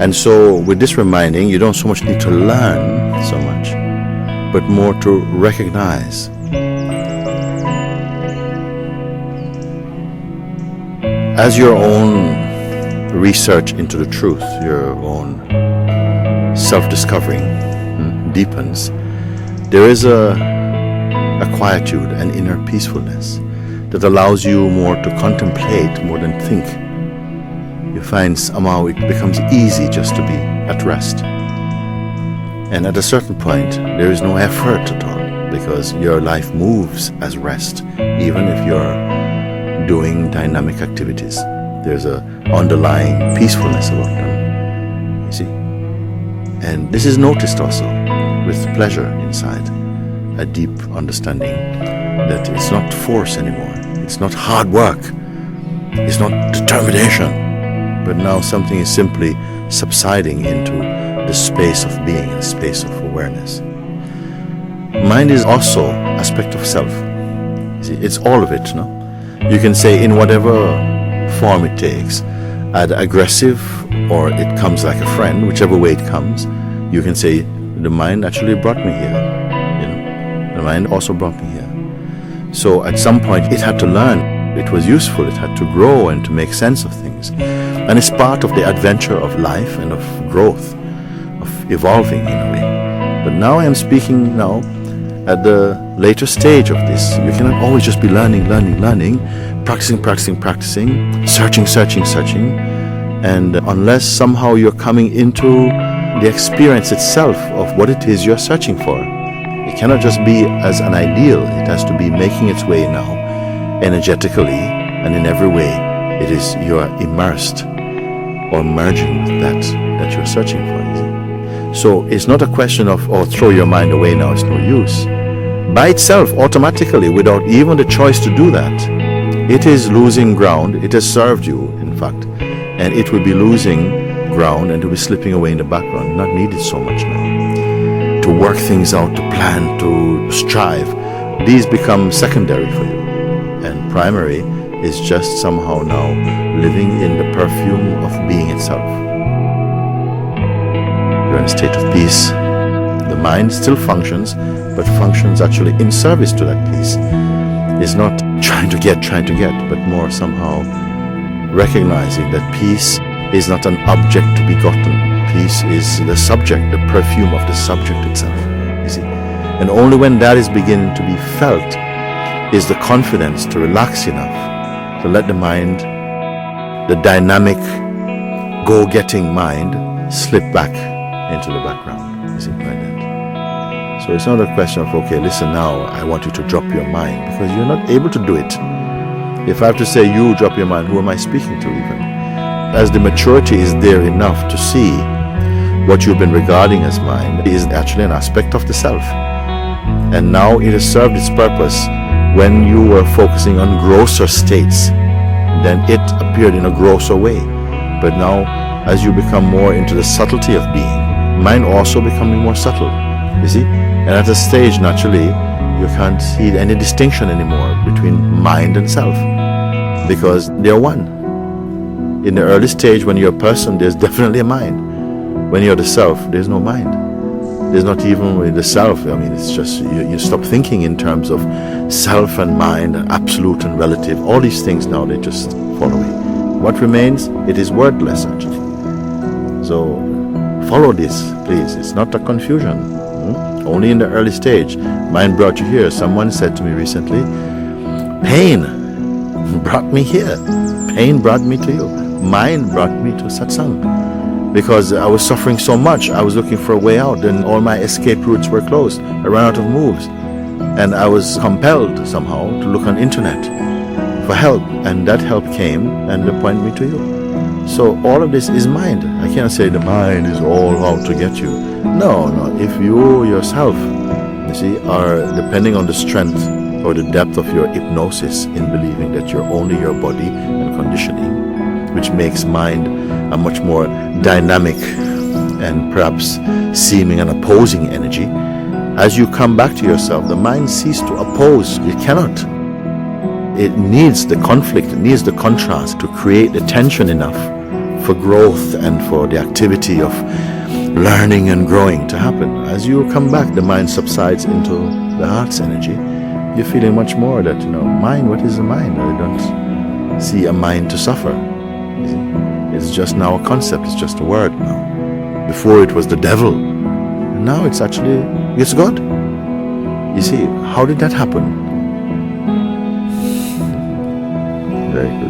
And so with this reminding, you don't so much need to learn so much, but more to recognize. As your own research into the truth, your own self-discovering deepens, there is a quietude, an inner peacefulness that allows you more to contemplate more than think. You find somehow it becomes easy just to be at rest. And at a certain point, there is no effort at all, because your life moves as rest, even if you're doing dynamic activities. There's a underlying peacefulness about them, you see. And this is noticed also with pleasure inside, a deep understanding that it's not force anymore, it's not hard work, it's not determination, but now something is simply subsiding into the space of being, a space of awareness. Mind is also an aspect of self. You see, it's all of it, no? You can say in whatever form it takes, either aggressive or it comes like a friend, whichever way it comes, you can say the mind actually brought me here. The mind also brought me here. So at some point it had to learn. It was useful. It had to grow and to make sense of things. And it's part of the adventure of life and of growth, of evolving in a way. But now I am speaking now at the later stage of this. You cannot always just be learning, practicing, searching. And unless somehow you're coming into the experience itself of what it is you're searching for, it cannot just be as an ideal. It has to be making its way now, energetically, and in every way. It is you are immersed or merging with that you're searching for. So it's not a question of, oh, throw your mind away now, it's no use. By itself, automatically, without even the choice to do that, it is losing ground. It has served you, in fact, and it will be losing ground and it will be slipping away in the background, not needed so much now. To work things out, to plan, to strive, these become secondary for you. And primary is just somehow now living in the perfume of being itself. You're in a state of peace. The mind still functions, but functions actually in service to that peace. It's not trying to get, but more somehow recognizing that peace is not an object to be gotten. Peace is the subject, the perfume of the subject itself, you see. And only when that is beginning to be felt is the confidence to relax enough to let the mind, the dynamic, go-getting mind, slip back into the background, you see, like that. So it's not a question of, okay, listen now, I want you to drop your mind, because you're not able to do it. If I have to say you drop your mind, who am I speaking to even? As the maturity is there enough to see what you've been regarding as mind is actually an aspect of the self. And now it has served its purpose when you were focusing on grosser states. Then it appeared in a grosser way. But now, as you become more into the subtlety of being, mind also becoming more subtle, you see? And at a stage, naturally, you can't see any distinction anymore between mind and self, because they're one. In the early stage, when you're a person, there's definitely a mind. When you're the self, there's no mind. There's not even the self. I mean, it's just, you stop thinking in terms of self and mind, and absolute and relative. All these things now, they just fall away. What remains, it is wordless, actually. So, follow this, please. It's not a confusion. Only in the early stage. Mind brought you here. Someone said to me recently, pain brought me here. Pain brought me to you. Mind brought me to satsang. Because I was suffering so much, I was looking for a way out, and all my escape routes were closed. I ran out of moves. And I was compelled somehow to look on internet for help. And that help came and they point me to you. So all of this is mind. I cannot say the mind is all out to get you. No. If you yourself, you see, are depending on the strength or the depth of your hypnosis in believing that you're only your body and conditioning, which makes mind a much more dynamic and perhaps seeming an opposing energy, as you come back to yourself, the mind ceases to oppose. It cannot. It needs the conflict, it needs the contrast to create the tension enough for growth and for the activity of learning and growing to happen. As you come back, the mind subsides into the heart's energy. You're feeling much more that, mind, what is the mind? I don't see a mind to suffer. You see? It's just now a concept, it's just a word now. Before it was the devil. And now it's God. You see, how did that happen? Very good.